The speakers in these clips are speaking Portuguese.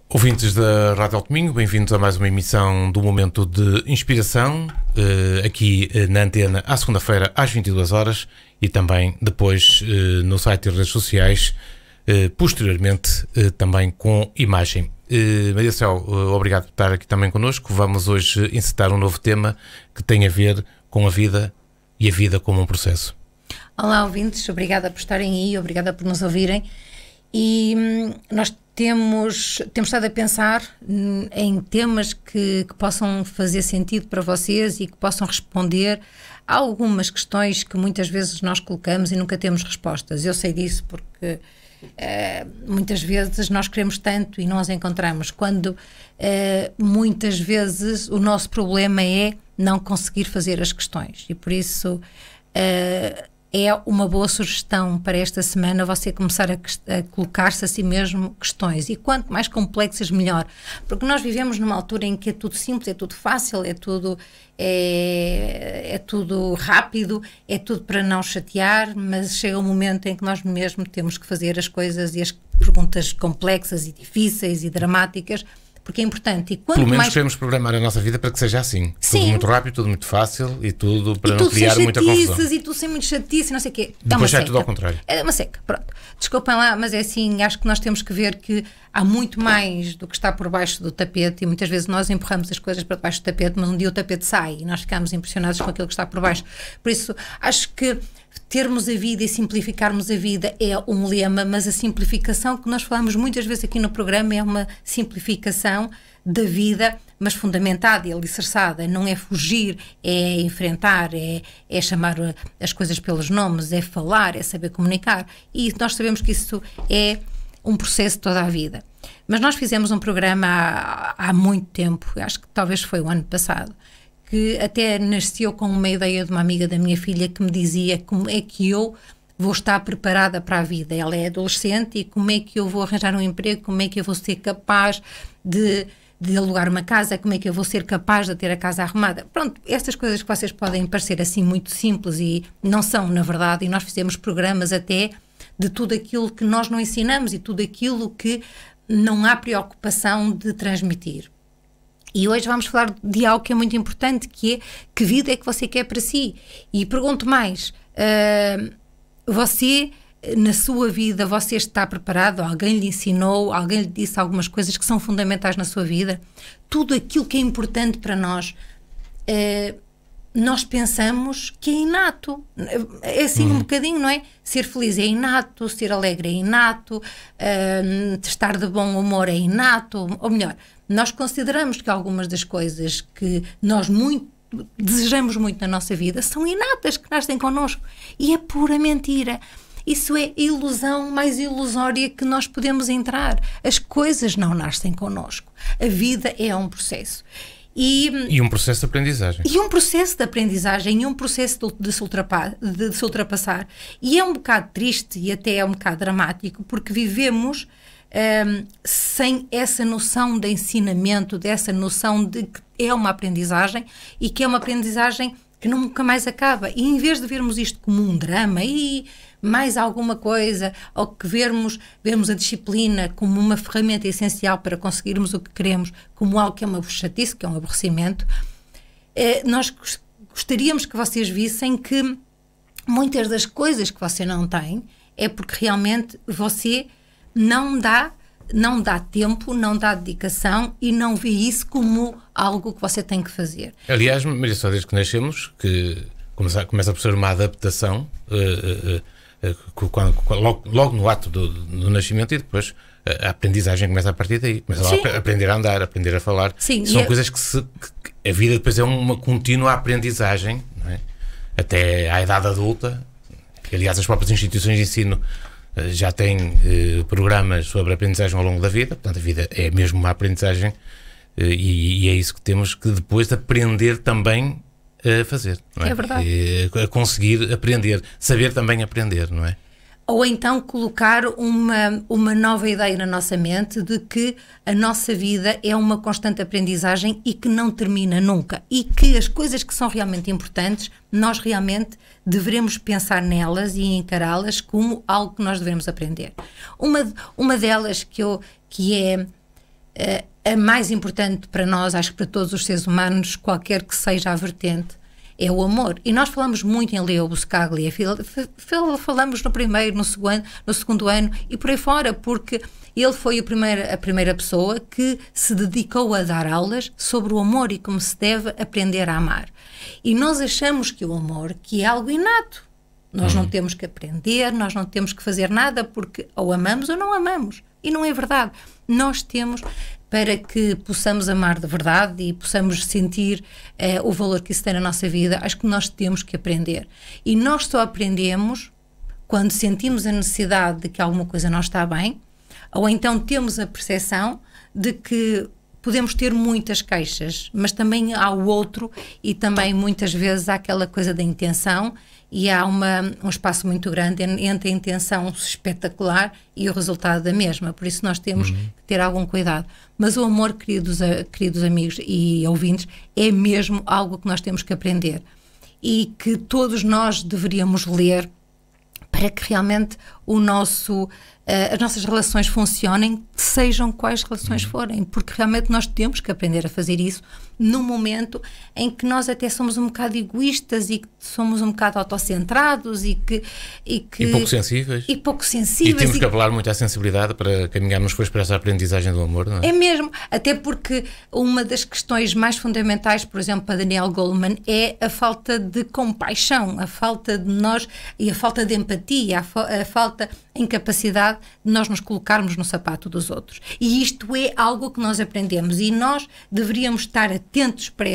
Ouvintes da Rádio Alto Minho, bem-vindos a mais uma emissão do Momento de Inspiração, aqui na Antena, à segunda-feira, às 22 horas e também depois no site e redes sociais, posteriormente também com imagem. Maria Céu, obrigado por estar aqui também connosco. Vamos hoje encetar um novo tema que tem a ver com a vida e a vida como um processo. Olá, ouvintes, obrigada por estarem aí, obrigada por nos ouvirem. E nós temos estado a pensar em temas que possam fazer sentido para vocês e que possam responder a algumas questões que muitas vezes nós colocamos e nunca temos respostas. Eu sei disso porque muitas vezes nós queremos tanto e não as encontramos, quando muitas vezes o nosso problema é não conseguir fazer as questões. E por isso é uma boa sugestão para esta semana você começar a colocar-se a si mesmo questões, e quanto mais complexas melhor, porque nós vivemos numa altura em que é tudo simples, é tudo fácil, é tudo rápido, é tudo para não chatear, mas chega um momento em que nós mesmo temos que fazer as coisas e as perguntas complexas e difíceis e dramáticas, porque é importante. E quanto pelo menos mais queremos programar a nossa vida para que seja assim. Sim. Tudo muito rápido, tudo muito fácil e tudo para e não criar muita confusão. E tudo sem muito chatice, não sei o quê. Depois é tudo ao contrário. É uma seca, pronto. Desculpem lá, mas é assim, acho que nós temos que ver que há muito mais do que está por baixo do tapete, e muitas vezes nós empurramos as coisas para baixo do tapete, mas um dia o tapete sai e nós ficamos impressionados com aquilo que está por baixo. Por isso, acho que termos a vida e simplificarmos a vida é um lema, mas a simplificação que nós falamos muitas vezes aqui no programa é uma simplificação da vida, mas fundamentada e alicerçada. Não é fugir, é enfrentar, é chamar as coisas pelos nomes, é falar, é saber comunicar. E nós sabemos que isso é um processo toda a vida. Mas nós fizemos um programa há muito tempo, acho que talvez foi o ano passado, que até nasceu com uma ideia de uma amiga da minha filha que me dizia como é que eu vou estar preparada para a vida. Ela é adolescente e como é que eu vou arranjar um emprego, como é que eu vou ser capaz de alugar uma casa, como é que eu vou ser capaz de ter a casa arrumada. Pronto, estas coisas que vocês podem parecer assim muito simples e não são, na verdade, e nós fizemos programas até de tudo aquilo que nós não ensinamos e tudo aquilo que não há preocupação de transmitir. E hoje vamos falar de algo que é muito importante, que é: que vida é que você quer para si? E pergunto mais, você, na sua vida, você está preparado? Alguém lhe ensinou, alguém lhe disse algumas coisas que são fundamentais na sua vida? Tudo aquilo que é importante para nós, nós pensamos que é inato. É assim um bocadinho, não é? Ser feliz é inato, ser alegre é inato, estar de bom humor é inato, ou melhor, nós consideramos que algumas das coisas que nós desejamos muito na nossa vida são inatas, que nascem connosco, e é pura mentira. Isso é a ilusão mais ilusória que nós podemos entrar. As coisas não nascem connosco. A vida é um processo. E um processo de aprendizagem. E um processo de aprendizagem, e um processo de se ultrapassar. E é um bocado triste e até é um bocado dramático, porque vivemos sem essa noção de ensinamento, dessa noção de que é uma aprendizagem e que é uma aprendizagem que nunca mais acaba. E em vez de vermos isto como um drama e mais alguma coisa, ou que vermos a disciplina como uma ferramenta essencial para conseguirmos o que queremos, como algo que é uma chatice, que é um aborrecimento, nós gostaríamos que vocês vissem que muitas das coisas que você não tem é porque realmente você não dá tempo, não dá dedicação e não vê isso como algo que você tem que fazer. Aliás, Maria, só desde que nascemos, que começa por ser uma adaptação, logo no ato do nascimento, e depois a aprendizagem começa a partir daí. Começa a aprender a andar, a aprender a falar. Sim, são coisas que a vida depois é uma contínua aprendizagem, não é? Até à idade adulta. Aliás, as próprias instituições de ensino já têm programas sobre aprendizagem ao longo da vida. Portanto, a vida é mesmo uma aprendizagem, e é isso que temos que depois de aprender também a fazer, não é? É verdade. A conseguir aprender, saber também aprender, não é? Ou então colocar uma nova ideia na nossa mente de que a nossa vida é uma constante aprendizagem e que não termina nunca. E que as coisas que são realmente importantes, nós realmente devemos pensar nelas e encará-las como algo que nós devemos aprender. Uma delas que é a mais importante para nós, acho que para todos os seres humanos, qualquer que seja a vertente, é o amor. E nós falamos muito em Leo Buscaglia, falamos no primeiro, no segundo ano e por aí fora, porque ele foi a primeira pessoa que se dedicou a dar aulas sobre o amor e como se deve aprender a amar. E nós achamos que o amor, que é algo inato, nós não temos que aprender, nós não temos que fazer nada, porque ou amamos ou não amamos. E não é verdade. Nós temos, para que possamos amar de verdade e possamos sentir o valor que isso tem na nossa vida, acho que nós temos que aprender. E nós só aprendemos quando sentimos a necessidade de que alguma coisa não está bem, ou então temos a percepção de que podemos ter muitas queixas, mas também há o outro e também muitas vezes há aquela coisa da intenção e há um espaço muito grande entre a intenção espetacular e o resultado da mesma. Por isso nós temos que ter algum cuidado. Mas o amor, queridos amigos e ouvintes, é mesmo algo que nós temos que aprender e que todos nós deveríamos ler para que realmente as nossas relações funcionem, sejam quais relações forem, porque realmente nós temos que aprender a fazer isso num momento em que nós até somos um bocado egoístas e que somos um bocado autocentrados e pouco sensíveis. E pouco sensíveis. E temos que apelar muito à sensibilidade para caminharmos depois para essa aprendizagem do amor, não é? É mesmo, até porque uma das questões mais fundamentais, por exemplo, para Daniel Goleman, é a falta de compaixão, a falta de nós e a falta de empatia, a falta de incapacidade de nós nos colocarmos no sapato dos outros. E isto é algo que nós aprendemos e nós deveríamos estar atentos para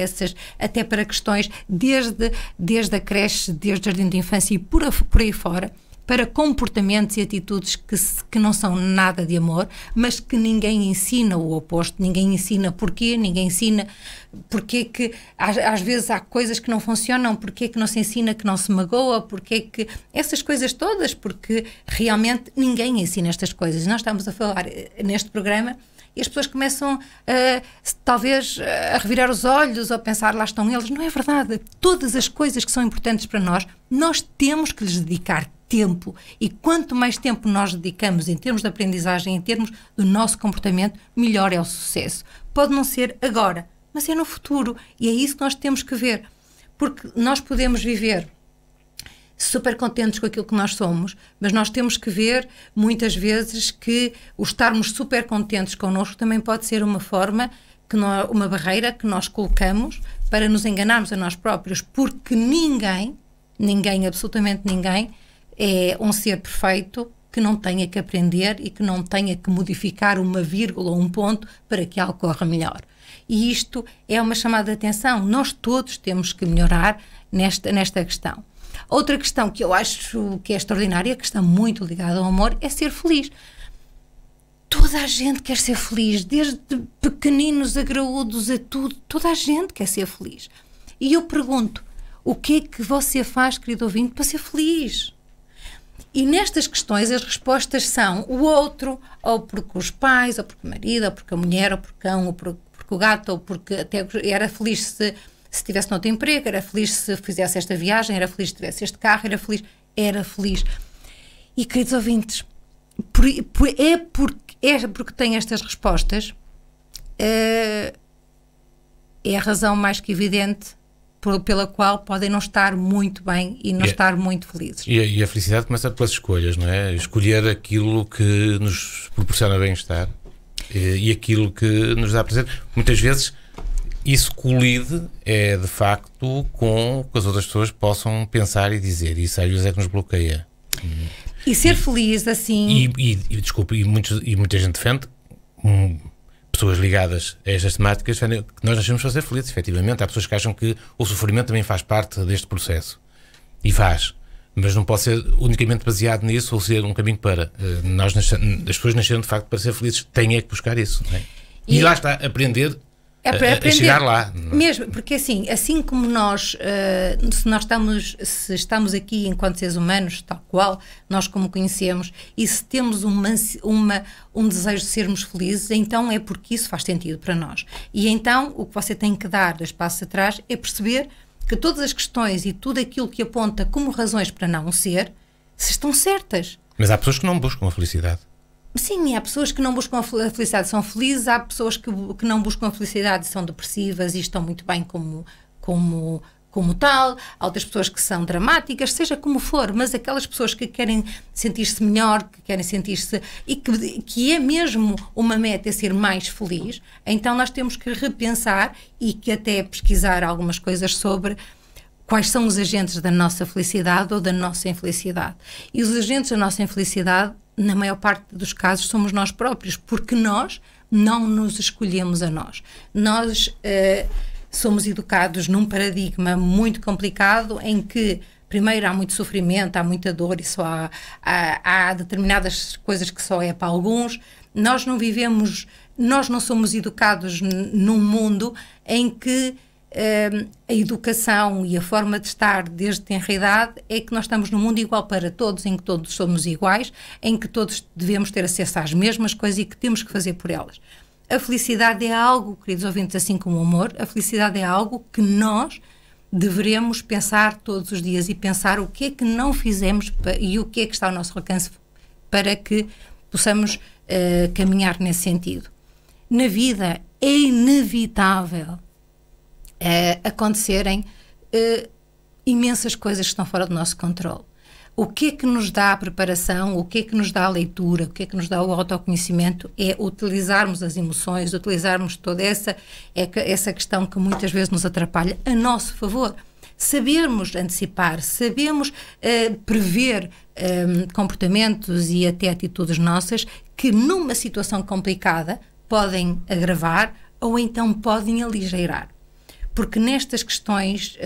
até para questões desde a creche, desde o jardim de infância e por aí fora, para comportamentos e atitudes que não são nada de amor, mas que ninguém ensina o oposto, ninguém ensina porquê, ninguém ensina porque que às vezes há coisas que não funcionam, porque que não se ensina que não se magoa, porque que essas coisas todas, porque realmente ninguém ensina estas coisas. Nós estamos a falar neste programa e as pessoas começam talvez a revirar os olhos ou a pensar, lá estão eles. Não é verdade. Todas as coisas que são importantes para nós temos que lhes dedicar tempo, e quanto mais tempo nós dedicamos em termos de aprendizagem, em termos do nosso comportamento, melhor é o sucesso. Pode não ser agora, mas é no futuro, e é isso que nós temos que ver, porque nós podemos viver super contentes com aquilo que nós somos, mas nós temos que ver muitas vezes que o estarmos super contentes connosco também pode ser uma forma, uma barreira que nós colocamos para nos enganarmos a nós próprios, porque ninguém, absolutamente ninguém, é um ser perfeito que não tenha que aprender e que não tenha que modificar uma vírgula ou um ponto para que algo corra melhor. E isto é uma chamada de atenção. Nós todos temos que melhorar nesta questão. Outra questão que eu acho que é extraordinária, que está muito ligada ao amor, é ser feliz. Toda a gente quer ser feliz, desde pequeninos a graúdos a tudo. Toda a gente quer ser feliz. E eu pergunto, o que é que você faz, querido ouvinte, para ser feliz? E nestas questões as respostas são o outro, ou porque os pais, ou porque o marido, ou porque a mulher, ou porque o cão, ou porque o gato, ou porque até era feliz se tivesse noutro emprego, era feliz se fizesse esta viagem, era feliz se tivesse este carro, era feliz. E, queridos ouvintes, é porque tem estas respostas, é a razão mais que evidente pela qual podem não estar muito bem e não estar muito felizes. E a felicidade começa pelas escolhas, não é? Escolher aquilo que nos proporciona bem-estar e aquilo que nos dá prazer. Muitas vezes isso colide de facto com o que as outras pessoas possam pensar e dizer. Isso às vezes é que nos bloqueia. E ser feliz assim... Desculpe, e muita gente defende... pessoas ligadas a estas temáticas que nós nascemos para ser felizes, efetivamente. Há pessoas que acham que o sofrimento também faz parte deste processo. E faz. Mas não pode ser unicamente baseado nisso ou ser um caminho para. As pessoas nasceram de facto para ser felizes. Têm que buscar isso. Não é? E lá está, aprender a chegar lá. Mesmo, porque assim como nós, se estamos aqui enquanto seres humanos, tal qual, nós como conhecemos, e se temos um desejo de sermos felizes, então é porque isso faz sentido para nós. E então o que você tem que dar 2 passos atrás é perceber que todas as questões e tudo aquilo que aponta como razões para não ser, se estão certas. Mas há pessoas que não buscam a felicidade. Sim, há pessoas que não buscam a felicidade e são felizes, há pessoas que não buscam a felicidade e são depressivas e estão muito bem como tal, há outras pessoas que são dramáticas, seja como for, mas aquelas pessoas que querem sentir-se melhor, que querem sentir-se, e que é mesmo uma meta é ser mais feliz, então nós temos que repensar e que até pesquisar algumas coisas sobre quais são os agentes da nossa felicidade ou da nossa infelicidade. E os agentes da nossa infelicidade, na maior parte dos casos, somos nós próprios, porque nós não nos escolhemos a nós. Nós somos educados num paradigma muito complicado em que, primeiro, há muito sofrimento, há muita dor e só há determinadas coisas que só é para alguns. Nós não somos educados num mundo em que a educação e a forma de estar desde tenra idade é que nós estamos num mundo igual para todos, em que todos somos iguais, em que todos devemos ter acesso às mesmas coisas e que temos que fazer por elas. A felicidade é algo, queridos ouvintes, assim como o amor, a felicidade é algo que nós deveremos pensar todos os dias e pensar o que é que não fizemos e o que é que está ao nosso alcance para que possamos caminhar nesse sentido. Na vida é inevitável acontecerem imensas coisas que estão fora do nosso controle. O que é que nos dá a preparação, o que é que nos dá a leitura, o que é que nos dá o autoconhecimento é utilizarmos as emoções, utilizarmos toda essa questão que muitas vezes nos atrapalha a nosso favor. Sabermos antecipar, sabemos prever comportamentos e até atitudes nossas que numa situação complicada podem agravar ou então podem aligeirar. Porque nestas questões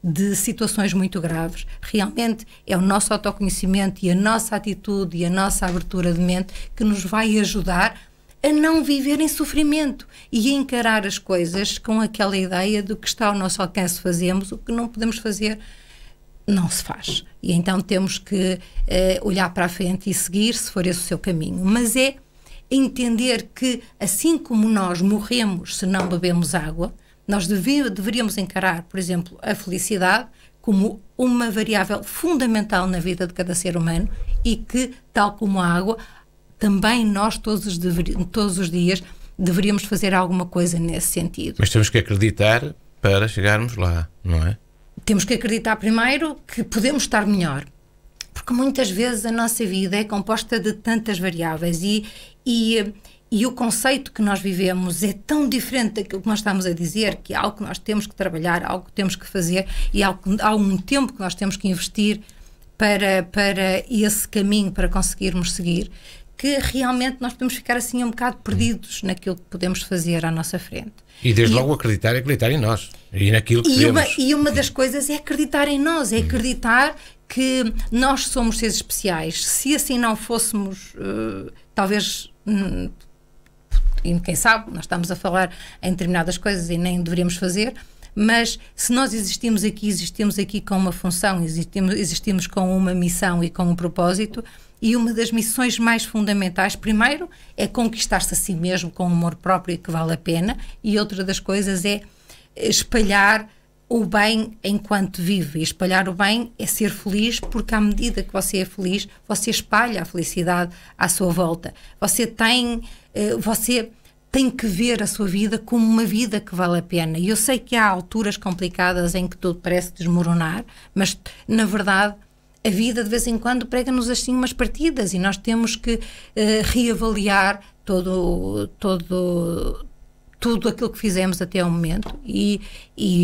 de situações muito graves, realmente é o nosso autoconhecimento e a nossa atitude e a nossa abertura de mente que nos vai ajudar a não viver em sofrimento e a encarar as coisas com aquela ideia de que está ao nosso alcance fazemos, o que não podemos fazer não se faz. E então temos que olhar para a frente e seguir, se for esse o seu caminho. Mas é entender que assim como nós morremos se não bebemos água, nós deveríamos encarar, por exemplo, a felicidade como uma variável fundamental na vida de cada ser humano e que, tal como a água, também nós todos os dias deveríamos fazer alguma coisa nesse sentido. Mas temos que acreditar para chegarmos lá, não é? Temos que acreditar primeiro que podemos estar melhor, porque muitas vezes a nossa vida é composta de tantas variáveis e o conceito que nós vivemos é tão diferente daquilo que nós estamos a dizer, que é algo que nós temos que trabalhar, algo que temos que fazer e há um tempo que nós temos que investir para esse caminho, para conseguirmos seguir, que realmente nós podemos ficar assim um bocado perdidos naquilo que podemos fazer à nossa frente. E desde logo acreditar em nós e naquilo que queremos. E uma das coisas é acreditar em nós, é acreditar que nós somos seres especiais. Se assim não fôssemos, talvez... E quem sabe, nós estamos a falar em determinadas coisas e nem deveríamos fazer, mas se nós existimos aqui com uma função, existimos com uma missão e com um propósito, e uma das missões mais fundamentais, primeiro, é conquistar-se a si mesmo com um amor próprio que vale a pena, e outra das coisas é espalhar o bem enquanto vive. E espalhar o bem é ser feliz, porque à medida que você é feliz, você espalha a felicidade à sua volta. Você tem que ver a sua vida como uma vida que vale a pena. E eu sei que há alturas complicadas em que tudo parece desmoronar, mas, na verdade, a vida de vez em quando prega-nos assim umas partidas e nós temos que reavaliar tudo aquilo que fizemos até ao momento e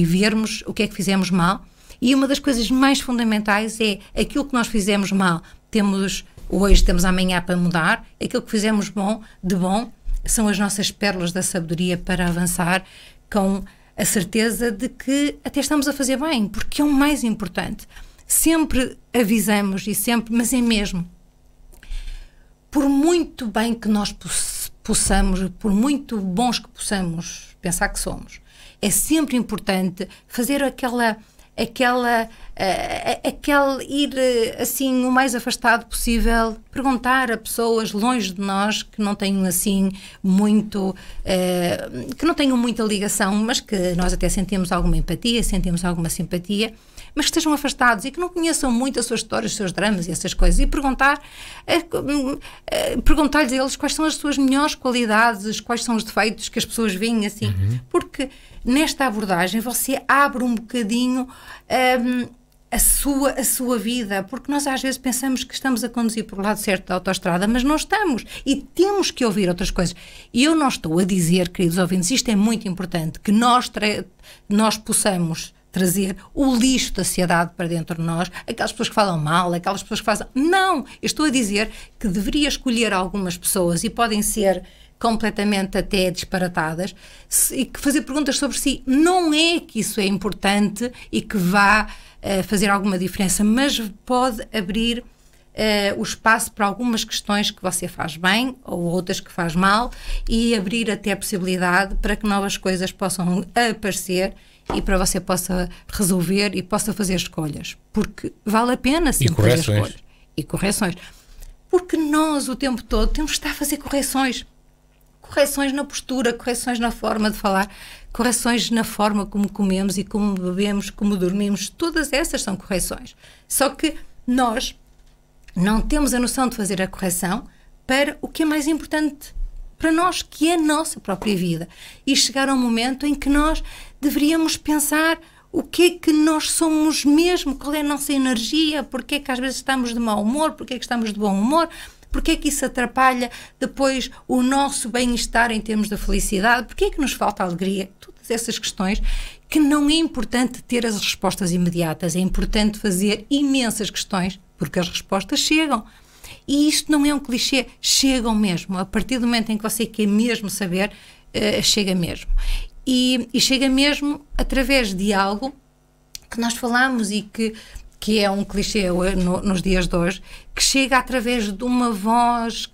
vermos o que é que fizemos mal. E uma das coisas mais fundamentais é aquilo que nós fizemos mal. Hoje temos amanhã para mudar. Aquilo que fizemos de bom são as nossas pérolas da sabedoria para avançar com a certeza de que até estamos a fazer bem, porque é o mais importante. Sempre avisamos mas é mesmo. Por muito bem que nós possamos, por muito bons que possamos pensar que somos, é sempre importante fazer aquela aquele ir assim o mais afastado possível, perguntar a pessoas longe de nós que não tenham assim muito, que não tenham muita ligação, mas que nós até sentimos alguma empatia, sentimos alguma simpatia, mas que estejam afastados e que não conheçam muito a sua história, os seus dramas e essas coisas, e perguntar-lhes a eles quais são as suas melhores qualidades, quais são os defeitos que as pessoas veem assim, porque nesta abordagem você abre um bocadinho a sua vida, porque nós às vezes pensamos que estamos a conduzir por o lado certo da autoestrada, mas não estamos, e temos que ouvir outras coisas. E eu não estou a dizer, queridos ouvintes, isto é muito importante, que nós possamos trazer o lixo da sociedade para dentro de nós, aquelas pessoas que falam mal, aquelas pessoas que fazem... Não! Eu estou a dizer que deveria escolher algumas pessoas, e podem ser completamente até disparatadas, e que fazer perguntas sobre si. Não é que isso é importante e que vá fazer alguma diferença, mas pode abrir o espaço para algumas questões que você faz bem ou outras que faz mal, e abrir até a possibilidade para que novas coisas possam aparecer e para você possa resolver e possa fazer escolhas, porque vale a pena sim fazer escolhas e correções, porque nós o tempo todo temos que estar a fazer correções na postura, correções na forma de falar, correções na forma como comemos e como bebemos, como dormimos. Todas essas são correções, só que nós não temos a noção de fazer a correção para o que é mais importante para nós, que é a nossa própria vida, e chegar a um momento em que nós deveríamos pensar o que é que nós somos mesmo, qual é a nossa energia, porque é que às vezes estamos de mau humor, porque é que estamos de bom humor, porque é que isso atrapalha depois o nosso bem-estar em termos da felicidade, porque é que nos falta alegria, todas essas questões que não é importante ter as respostas imediatas, é importante fazer imensas questões, porque as respostas chegam. E isto não é um clichê, chegam mesmo. A partir do momento em que você quer mesmo saber, chega mesmo. E chega mesmo através de algo que nós falamos e que é um clichê nos dias de hoje, que chega através de uma voz,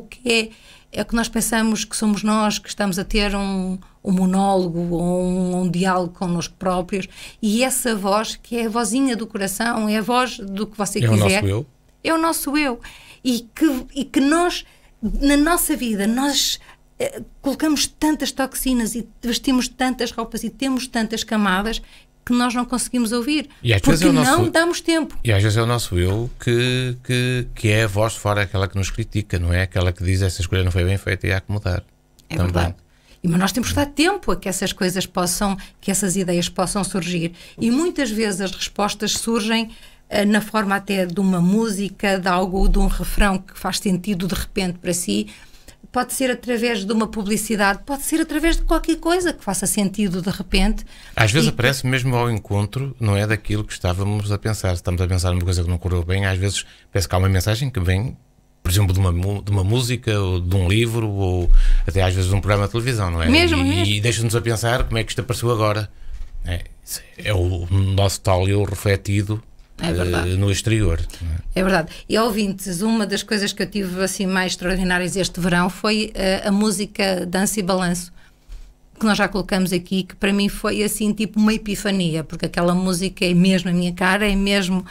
que é que nós pensamos que somos nós, que estamos a ter um monólogo ou um diálogo connosco próprios, e essa voz, que é a vozinha do coração, é a voz do que você quiser. É o nosso eu. É o nosso eu. E que nós, na nossa vida, nós colocamos tantas toxinas e vestimos tantas roupas e temos tantas camadas que nós não conseguimos ouvir, e às porque vezes não damos tempo. E às vezes é o nosso eu que é a voz de fora, aquela que nos critica, não é? Aquela que diz essa escolha não foi bem feita e há que mudar. É verdade. Mas nós temos que dar tempo a que essas coisas que essas ideias possam surgir. E muitas vezes as respostas surgem na forma até de uma música, de um refrão que faz sentido de repente para si. Pode ser através de uma publicidade, pode ser através de qualquer coisa que faça sentido de repente. Às vezes aparece mesmo ao encontro, não é daquilo que estávamos a pensar. Se estamos a pensar numa coisa que não correu bem, às vezes parece que há uma mensagem que vem, por exemplo, de uma música, ou de um livro, ou até às vezes de um programa de televisão, não é? Mesmo. E deixa-nos a pensar como é que isto apareceu agora. É o nosso tal eu refletido no exterior. É verdade. E ouvintes, uma das coisas que eu tive assim mais extraordinárias este verão foi a música Dança e Balanço, que nós já colocamos aqui, que para mim foi assim tipo uma epifania, porque aquela música é mesmo a minha cara, é mesmo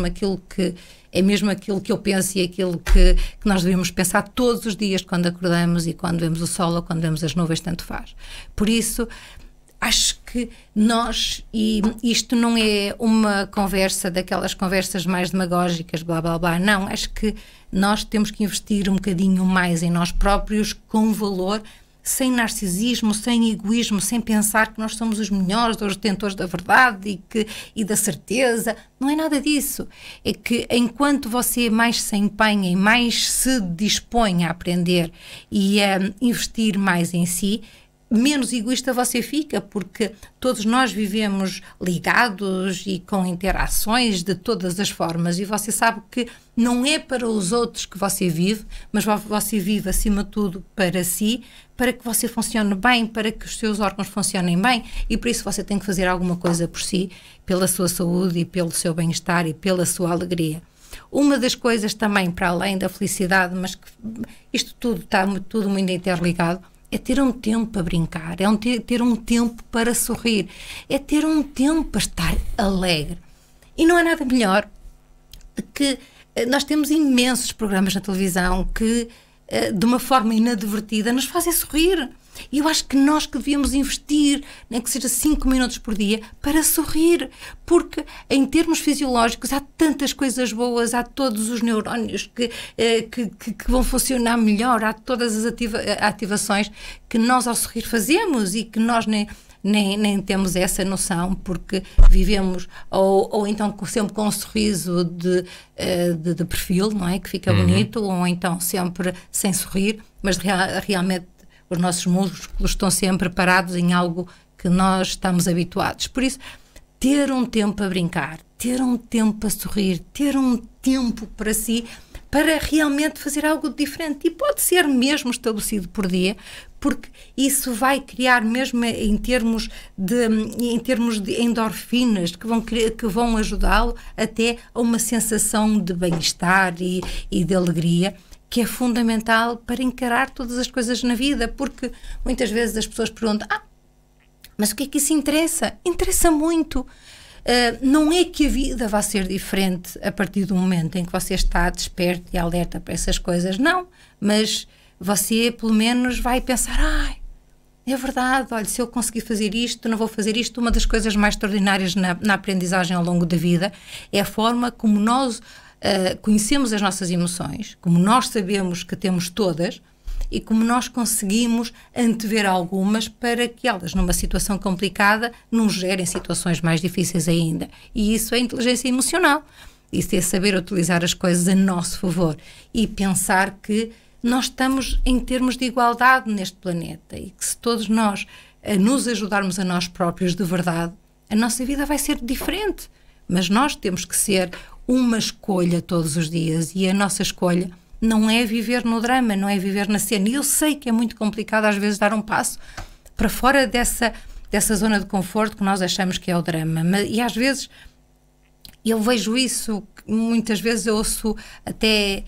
aquilo que eu penso e aquilo que nós devemos pensar todos os dias quando acordamos e quando vemos o sol ou quando vemos as nuvens, tanto faz. Por isso, acho que e isto não é uma conversa daquelas conversas mais demagógicas, blá blá blá, não, acho que nós temos que investir um bocadinho mais em nós próprios, com valor, sem narcisismo, sem egoísmo, sem pensar que nós somos os melhores, os detentores da verdade e da certeza. Não é nada disso. É que enquanto você mais se empenha e mais se dispõe a aprender e a investir mais em si, menos egoísta você fica, porque todos nós vivemos ligados e com interações de todas as formas, e você sabe que não é para os outros que você vive, mas você vive acima de tudo para si, para que você funcione bem, para que os seus órgãos funcionem bem, e por isso você tem que fazer alguma coisa por si, pela sua saúde e pelo seu bem-estar e pela sua alegria. Uma das coisas também, para além da felicidade, mas que isto tudo está tudo muito interligado, é ter um tempo para brincar, é ter um tempo para sorrir, é ter um tempo para estar alegre. E não há nada melhor que nós temos imensos programas na televisão que, de uma forma inadvertida, nos fazem sorrir. E eu acho que nós que devíamos investir, nem que seja 5 minutos por dia, para sorrir, porque em termos fisiológicos há tantas coisas boas, há todos os neurónios que vão funcionar melhor, há todas as ativações que nós ao sorrir fazemos e que nós nem temos essa noção, porque vivemos ou então sempre com um sorriso de perfil, não é? Que fica bonito, ou então sempre sem sorrir, mas realmente os nossos músculos estão sempre parados em algo que nós estamos habituados. Por isso, ter um tempo a brincar, ter um tempo a sorrir, ter um tempo para si, para realmente fazer algo diferente. E pode ser mesmo estabelecido por dia, porque isso vai criar mesmo em termos de endorfinas que vão ajudá-lo até a uma sensação de bem-estar e de alegria, que é fundamental para encarar todas as coisas na vida, porque muitas vezes as pessoas perguntam: mas o que é que isso interessa? Interessa muito. Não é que a vida vá ser diferente a partir do momento em que você está desperto e alerta para essas coisas, não, mas você pelo menos vai pensar: é verdade, olha, se eu conseguir fazer isto, não vou fazer isto. Uma das coisas mais extraordinárias na aprendizagem ao longo da vida é a forma como nós conhecemos as nossas emoções, como nós sabemos que temos todas e como nós conseguimos antever algumas para que elas, numa situação complicada, não gerem situações mais difíceis ainda. E isso é inteligência emocional. Isso é saber utilizar as coisas a nosso favor e pensar que nós estamos em termos de igualdade neste planeta e que se todos nós nos ajudarmos a nós próprios de verdade, a nossa vida vai ser diferente. Mas nós temos que ser uma escolha todos os dias, e a nossa escolha não é viver no drama, não é viver na cena. E eu sei que é muito complicado às vezes dar um passo para fora dessa zona de conforto que nós achamos que é o drama. E às vezes eu vejo isso, muitas vezes eu ouço até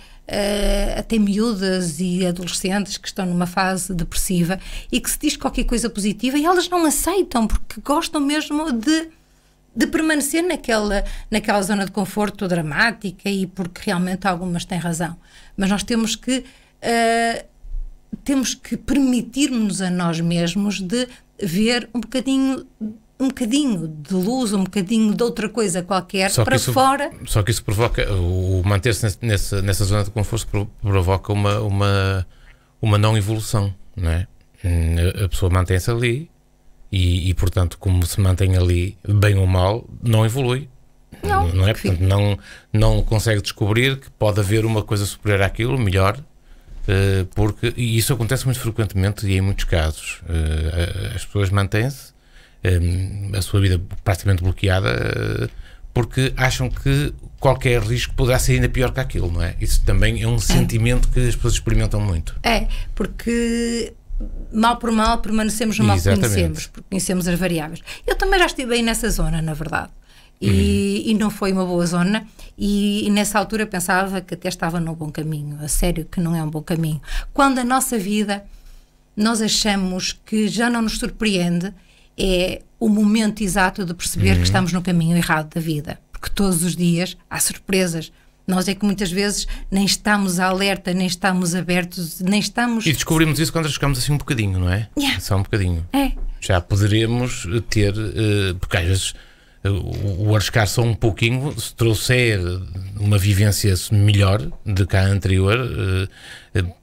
miúdas e adolescentes que estão numa fase depressiva e que se diz qualquer coisa positiva e elas não aceitam, porque gostam mesmo de permanecer naquela zona de conforto dramática, e porque realmente algumas têm razão. Mas nós temos que permitir-nos a nós mesmos de ver um bocadinho de luz, um bocadinho de outra coisa qualquer fora. Só que isso provoca, o manter-se nessa zona de conforto provoca uma não evolução, não é? A pessoa mantém-se ali e, portanto, como se mantém ali, bem ou mal, não evolui. Não é? Portanto, não consegue descobrir que pode haver uma coisa superior àquilo, melhor, e isso acontece muito frequentemente e em muitos casos. As pessoas mantêm-se, a sua vida praticamente bloqueada, porque acham que qualquer risco poderá ser ainda pior que aquilo, não é? Isso também é um sentimento que as pessoas experimentam muito. Porque mal por mal permanecemos no mal que conhecemos, porque conhecemos as variáveis. Eu também já estive aí nessa zona, na verdade. E não foi uma boa zona, e nessa altura pensava que até estava no bom caminho. A sério que não é um bom caminho. Quando a nossa vida, nós achamos que já não nos surpreende, é o momento exato de perceber que estamos no caminho errado da vida, porque todos os dias há surpresas. Nós é que muitas vezes nem estamos alerta, nem estamos abertos, nem estamos... E descobrimos isso quando arriscamos assim um bocadinho, não é? Só um bocadinho. Já poderemos ter, porque às vezes o arriscar só um pouquinho, se trouxer uma vivência melhor de cá anterior,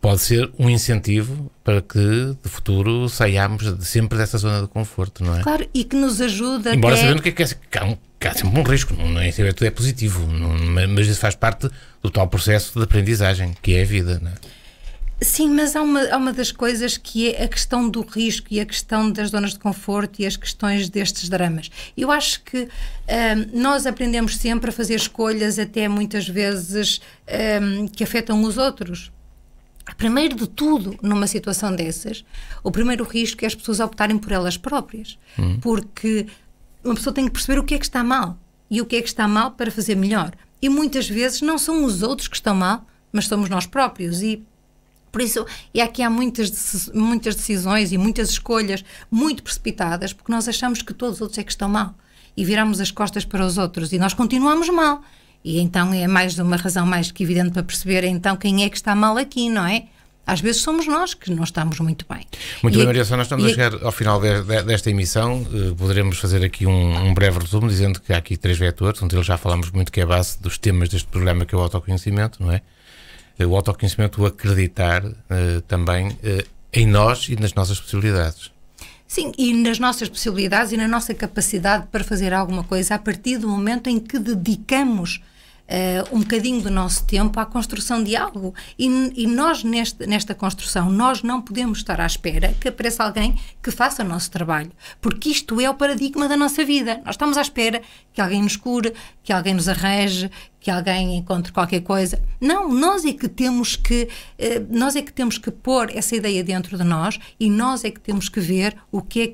pode ser um incentivo para que de futuro saiamos sempre dessa zona de conforto, não é? Claro, e que nos ajuda. Embora sabendo que há sempre um risco, não é? Tudo é positivo, mas isso faz parte do tal processo de aprendizagem que é a vida, não é? Sim, mas há uma das coisas que é a questão do risco e a questão das zonas de conforto e as questões destes dramas. Eu acho que nós aprendemos sempre a fazer escolhas, até muitas vezes que afetam os outros. Primeiro de tudo, numa situação dessas, o primeiro risco é as pessoas optarem por elas próprias, porque uma pessoa tem que perceber o que é que está mal e o que é que está mal para fazer melhor. E muitas vezes não são os outros que estão mal, mas somos nós próprios. E Por isso, e aqui há muitas decisões e muitas escolhas muito precipitadas, porque nós achamos que todos os outros é que estão mal e viramos as costas para os outros e nós continuamos mal. E então é mais uma razão mais que evidente para perceber então quem é que está mal aqui, não é? Às vezes somos nós que não estamos muito bem. Muito bem, Maria Sá, nós estamos a chegar ao final desta emissão. Poderemos fazer aqui um breve resumo, dizendo que há aqui 3 vetores, um deles já falámos muito, que é a base dos temas deste programa, que é o autoconhecimento, não é? O autoconhecimento, o acreditar também em nós e nas nossas possibilidades. Sim, e nas nossas possibilidades e na nossa capacidade para fazer alguma coisa a partir do momento em que dedicamos um bocadinho do nosso tempo à construção de algo. E nós, nesta construção, nós não podemos estar à espera que apareça alguém que faça o nosso trabalho, porque isto é o paradigma da nossa vida. Nós estamos à espera que alguém nos cure, que alguém nos arranje, que alguém encontre qualquer coisa. Não, nós é que temos que pôr essa ideia dentro de nós e nós é que temos que ver o que é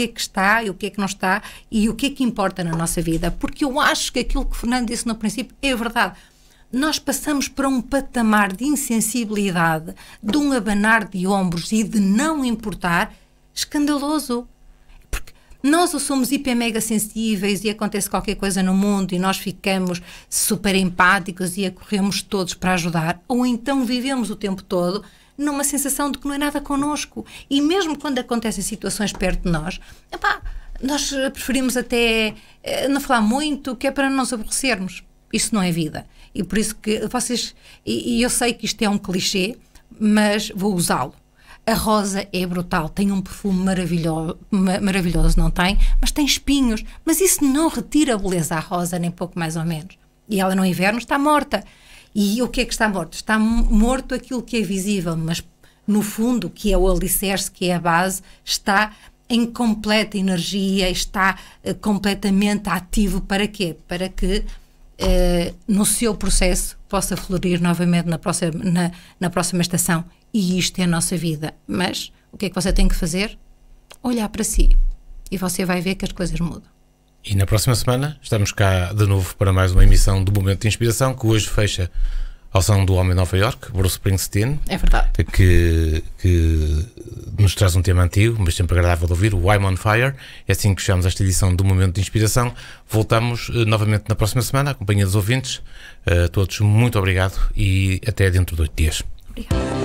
que está e o que é que não está e o que é que importa na nossa vida. Porque eu acho que aquilo que o Fernando disse no princípio é verdade. Nós passamos para um patamar de insensibilidade, de um abanar de ombros e de não importar, escandaloso. Nós ou somos hiper mega sensíveis e acontece qualquer coisa no mundo e nós ficamos super empáticos e acorremos todos para ajudar, ou então vivemos o tempo todo numa sensação de que não é nada connosco. E mesmo quando acontecem situações perto de nós, nós preferimos até não falar muito, que é para não nos aborrecermos. Isso não é vida. E por isso que vocês... E eu sei que isto é um clichê, mas vou usá-lo. A rosa é brutal, tem um perfume maravilhoso, não tem? Mas tem espinhos. Mas isso não retira a beleza à rosa, nem pouco mais ou menos. E ela no inverno está morta. E o que é que está morto? Está morto aquilo que é visível, mas no fundo, que é o alicerce, que é a base, está em completa energia, está completamente ativo. Para quê? Para que no seu processo possa florir novamente na próxima estação. E isto é a nossa vida. Mas o que é que você tem que fazer? Olhar para si. E você vai ver que as coisas mudam. E na próxima semana estamos cá de novo para mais uma emissão do Momento de Inspiração, que hoje fecha ao som do Homem de Nova York, Bruce Springsteen. É verdade. Que nos traz um tema antigo, mas sempre agradável de ouvir, o I'm on Fire. É assim que fechamos esta edição do Momento de Inspiração. Voltamos novamente na próxima semana, a companhia dos ouvintes. A todos, muito obrigado e até dentro de 8 dias. Obrigada.